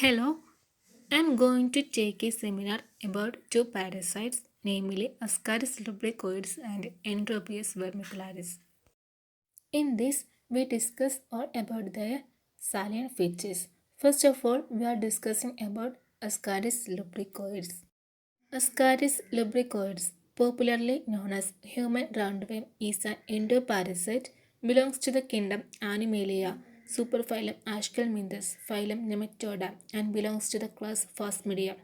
Hello, I'm going to take a seminar about two parasites, namely Ascaris lubricoides and Enterobius vermicularis. In this, we discuss all about their salient features. First of all, we are discussing about Ascaris lubricoides. Ascaris lubricoides, popularly known as human roundworm, is an endoparasite, belongs to the kingdom Animalia, superphylum Aschelminthus, phylum Nematoda, and belongs to the class Phasmidia.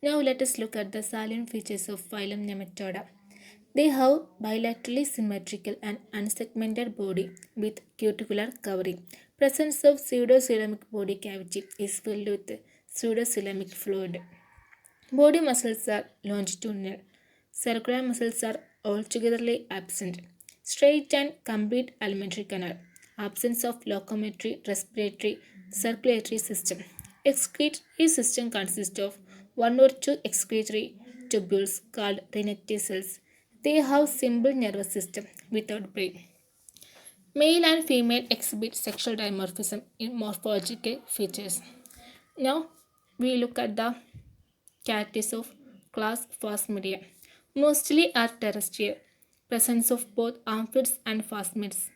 Now let us look at the salient features of phylum Nematoda. They have bilaterally symmetrical and unsegmented body with cuticular covering. Presence of pseudocoelomic body cavity is filled with pseudocoelomic fluid. Body muscles are longitudinal. Circular muscles are altogether absent. Straight and complete alimentary canal. Absence of locomotory, respiratory, circulatory system. Excretory system consists of one or two excretory tubules called renate cells. They have simple nervous system without brain. Male and female exhibit sexual dimorphism in morphological features. Now we look at the characters of class Phasmidia. Mostly are terrestrial. Presence of both amphibians and phasmids.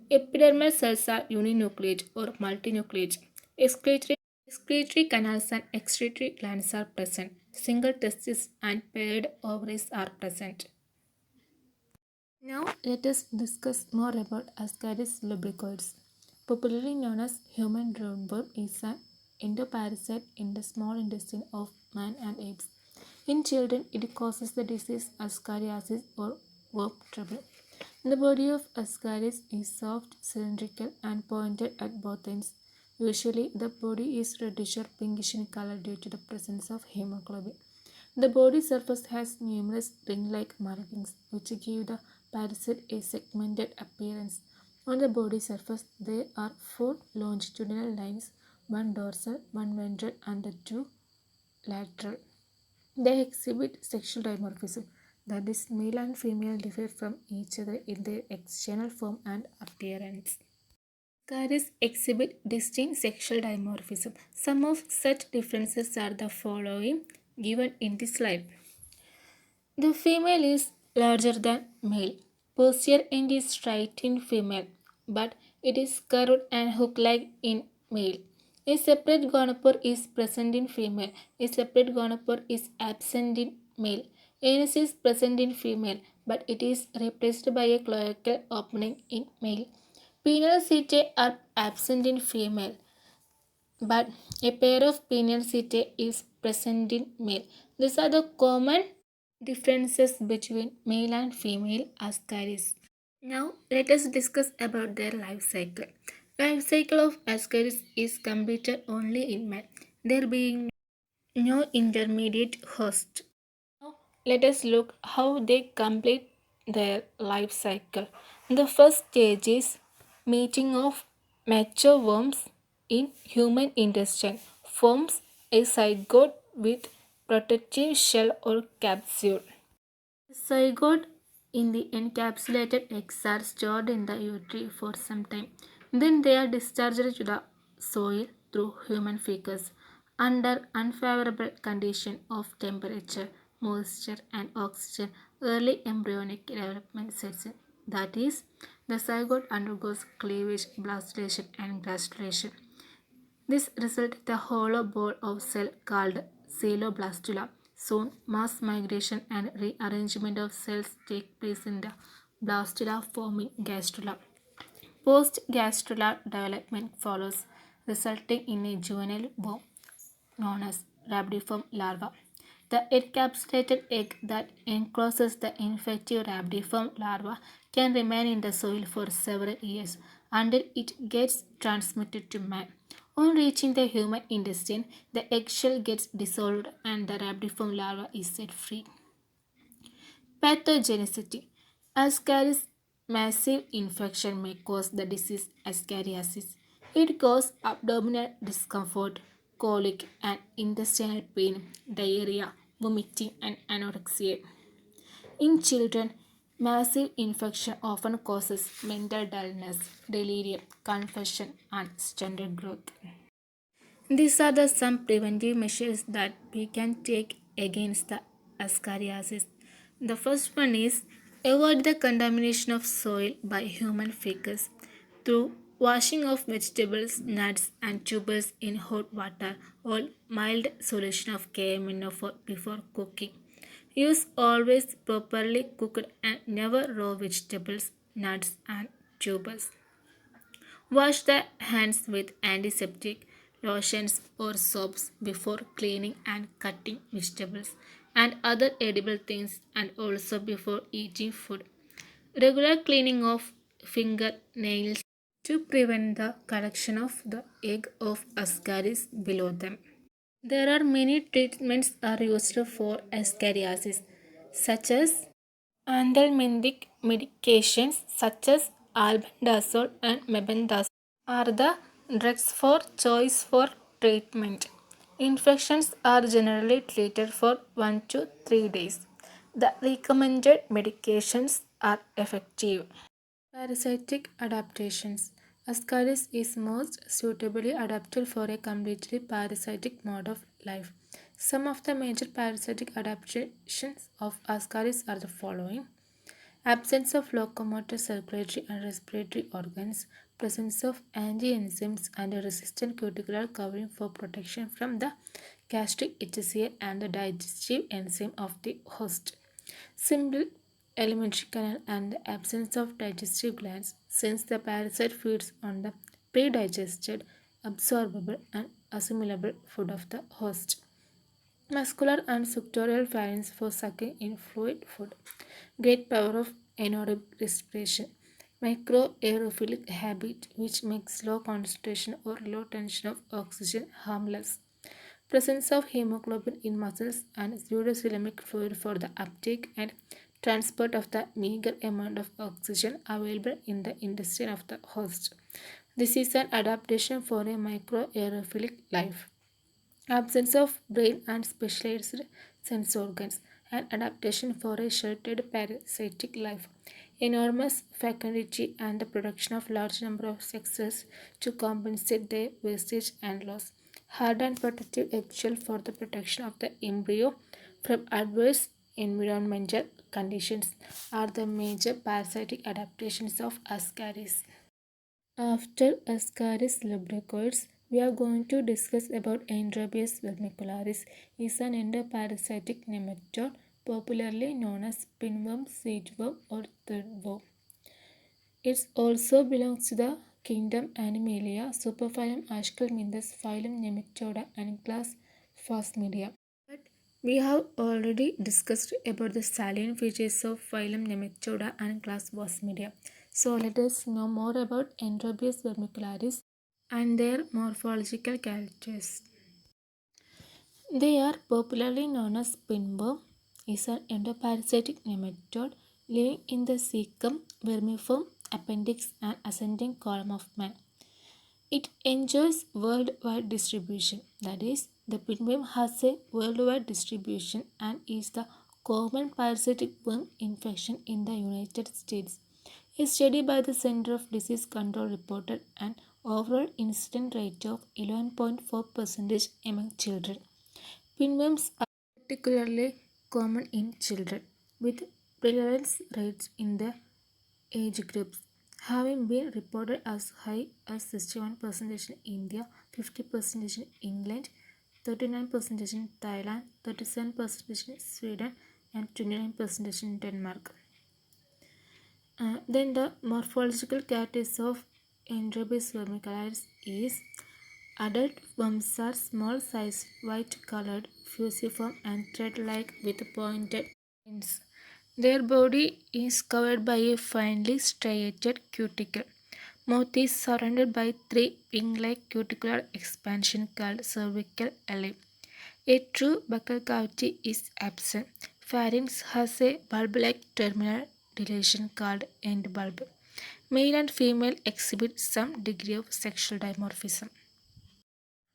Epidermal cells are uninucleate or multinucleate. Excretory canals and excretory glands are present. Single testes and paired ovaries are present. Now let us discuss more about Ascaris lubricoides. Popularly known as human roundworm, is an endoparasite in the small intestine of man and apes. In children, it causes the disease Ascariasis or worm trouble. The body of Ascaris is soft, cylindrical, and pointed at both ends. Usually, the body is reddish or pinkish in color due to the presence of hemoglobin. The body surface has numerous ring-like markings which give the parasite a segmented appearance. On the body surface, there are four longitudinal lines, one dorsal, one ventral, and the two lateral. They exhibit sexual dimorphism, that is, male and female differ from each other in their external form and appearance. Caris exhibit distinct sexual dimorphism. Some of such differences are the following given in the slide. The female is larger than male. Posterior end is straight in female, but it is curved and hook-like in male. A separate gonopore is present in female. A separate gonopore is absent in male. Anus is present in female, but it is replaced by a cloacal opening in male. Penile setae are absent in female, but a pair of penile setae is present in male. These are the common differences between male and female Ascaris. Now let us discuss about their life cycle. Life cycle of Ascaris is completed only in man, there being no intermediate host. Now let us look how they complete their life cycle. The first stage is mating of mature worms in human intestine forms a zygote with protective shell or capsule. The zygote in the encapsulated eggs are stored in the uretry for some time. Then they are discharged to the soil through human fecus under unfavorable condition of temperature, moisture, and oxygen. Early embryonic development sets in. That is, the zygote undergoes cleavage, blastulation, and gastrulation. This results in the hollow ball of cell called celloblastula. Soon, mass migration and rearrangement of cells take place in the blastula forming gastrula. Post-gastrular development follows, resulting in a juvenile worm known as rhabdiform larva. The encapsulated egg that encloses the infective rhabdiform larva can remain in the soil for several years until it gets transmitted to man. On reaching the human intestine, the eggshell gets dissolved and the rhabdiform larva is set free. Pathogenicity. Ascaris massive infection may cause the disease Ascariasis. It causes abdominal discomfort, colic and intestinal pain, diarrhea, vomiting and anorexia. In children, massive infection often causes mental dullness, delirium, confusion and stunted growth. These are the some preventive measures that we can take against the ascariasis. The first one is avoid the contamination of soil by human feces through washing of vegetables, nuts, and tubers in hot water or mild solution of KMNO4 before cooking. Use always properly cooked and never raw vegetables, nuts, and tubers. Wash the hands with antiseptic lotions or soaps before cleaning and cutting vegetables and other edible things and also before eating food. Regular cleaning of fingernails to prevent the collection of the egg of ascaris below them. There are many treatments are used for ascariasis such as anthelmintic medications such as albendazole and mebendazole are the drugs for choice for treatment. Infections are generally treated for 1 to 3 days. The recommended medications are effective. Parasitic adaptations. Ascaris is most suitably adapted for a completely parasitic mode of life. Some of the major parasitic adaptations of Ascaris are the following: absence of locomotor, circulatory, and respiratory organs, presence of anti-enzymes and a resistant cuticular covering for protection from the gastric HCl and the digestive enzyme of the host. Simple alimentary canal and the absence of digestive glands, since the parasite feeds on the pre-digested, absorbable, and assimilable food of the host. Muscular and suctorial pharynx for sucking in fluid food. Great power of anaerobic respiration. Microaerophilic habit which makes low concentration or low tension of oxygen harmless. Presence of hemoglobin in muscles and pseudocoelamic fluid for the uptake and transport of the meager amount of oxygen available in the intestine of the host. This is an adaptation for a microaerophilic life. Absence of brain and specialized sense organs, an adaptation for a sheltered parasitic life. Enormous fecundity and the production of large number of sexes to compensate their wastage and loss. Hard and protective eggshell for the protection of the embryo from adverse environmental conditions are the major parasitic adaptations of Ascaris. After Ascaris lubricoides, we are going to discuss about Enterobius vermicularis. Is an endoparasitic nematode popularly known as pinworm, seedworm, or threadworm. It also belongs to the kingdom Animalia, superphylum Aschelminthes, phylum Nematoda, and class Phasmidia. But we have already discussed about the salient features of phylum Nematoda and class Phasmidia. So let us know more about Enterobius vermicularis and their morphological characters. They are popularly known as pinworm, is an endoparasitic nematode living in the cecum, vermiform appendix, and ascending column of man. It enjoys worldwide distribution. That is, the pinworm has a worldwide distribution and is the common parasitic worm infection in the United States. A study by the Center of Disease Control reported an overall incidence rate of 11.4% among children. Pinworms are particularly common in children, with prevalence rates in the age groups having been reported as high as 61% in India, 50% in England, 39% in Thailand, 37% in Sweden, and 29% in Denmark. Then the morphological characters of Enterobis vermicularis is adult worms are small sized, white colored, fusiform, and thread like with pointed ends. Their body is covered by a finely striated cuticle. Mouth is surrounded by three wing-like cuticular expansion called cervical alae. A true buccal cavity is absent. Pharynx has a bulb-like terminal dilation called end bulb. Male and female exhibit some degree of sexual dimorphism.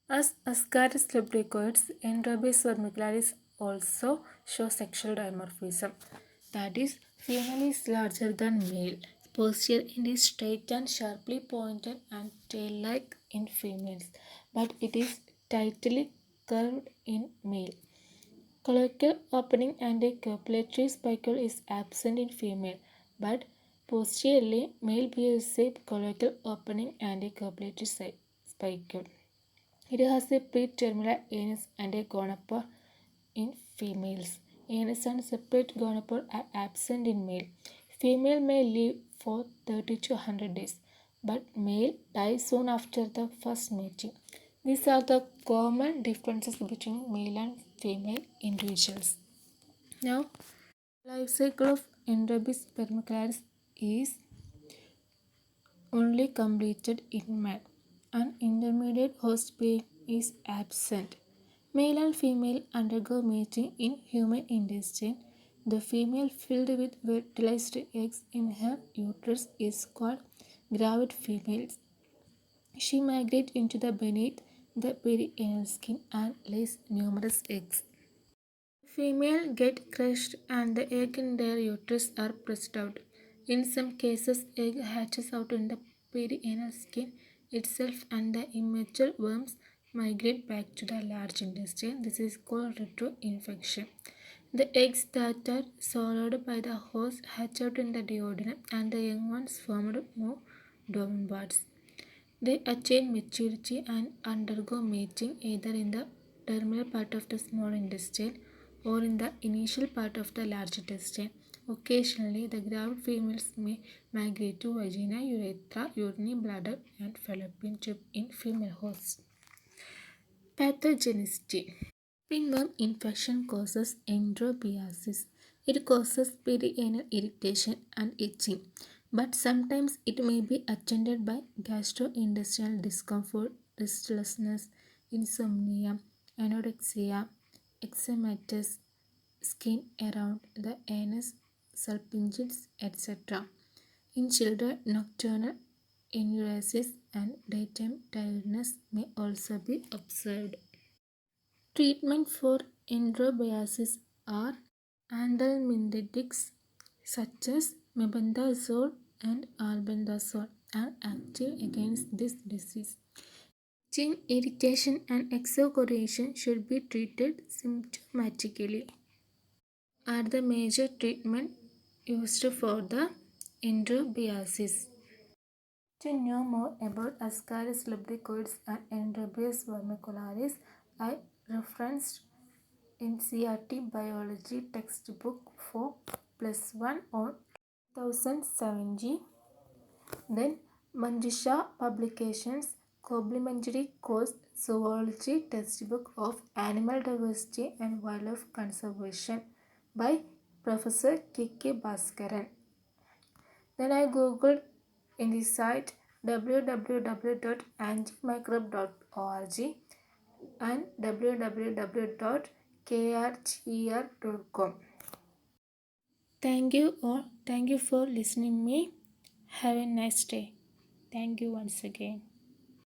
As Ascaris lubricoides, Enterobis vermicularis also show sexual dimorphism. That is, female is larger than male. Posterior end is straight and sharply pointed and tail-like in females, but it is tightly curved in male. Cloacal opening and a copulatory spicule is absent in female, but posteriorly male bears a cloacal opening and a copulatory spicule. It has a preterminal anus and a gonopore in females. Anus and separate gonopore are absent in male. Female may live for 30 to 100 days, but male dies soon after the first mating. These are the common differences between male and female individuals. Now, life cycle of Enterobis spermacularis is only completed in man. An intermediate host pair is absent. Male and female undergo mating in human intestine. The female filled with fertilized eggs in her uterus is called gravid female. She migrates into the beneath the perianal skin and lays numerous eggs. Female get crushed and the egg in their uterus are pressed out. In some cases, egg hatches out in the perianal skin itself and the immature worms migrate back to the large intestine. This is called retroinfection. The eggs that are swallowed by the host hatch out in the duodenum and the young ones formed move downwards. They attain maturity and undergo mating either in the terminal part of the small intestine or in the initial part of the large intestine. Occasionally, the gravid females may migrate to vagina, urethra, urinary bladder, and fallopian tube in female hosts. Pathogenicity. Pinworm infection causes enterobiasis. It causes perianal irritation and itching, but sometimes it may be attended by gastrointestinal discomfort, restlessness, insomnia, anorexia, eczematous, skin around the anus, salpingitis, etc. In children, nocturnal enuresis and daytime tiredness may also be observed. Treatment for enterobiasis are anthelmintics such as mebendazole and albendazole are active against this disease. Chin irritation and exocoration should be treated symptomatically. Are the major treatment used for the enterobiasis. To know more about Ascaris lubricoides and Enterobius vermicularis, I referenced NCERT Biology textbook for plus 1 on 1070. Then Manjusha Publications Complementary Course Zoology Textbook of Animal Diversity and Wildlife Conservation by Professor K.K. Bhaskaran. Then I googled in the site www.antimicrobe.org and www.krger.com. Thank you all. Thank you for listening me. Have a nice day. Thank you once again.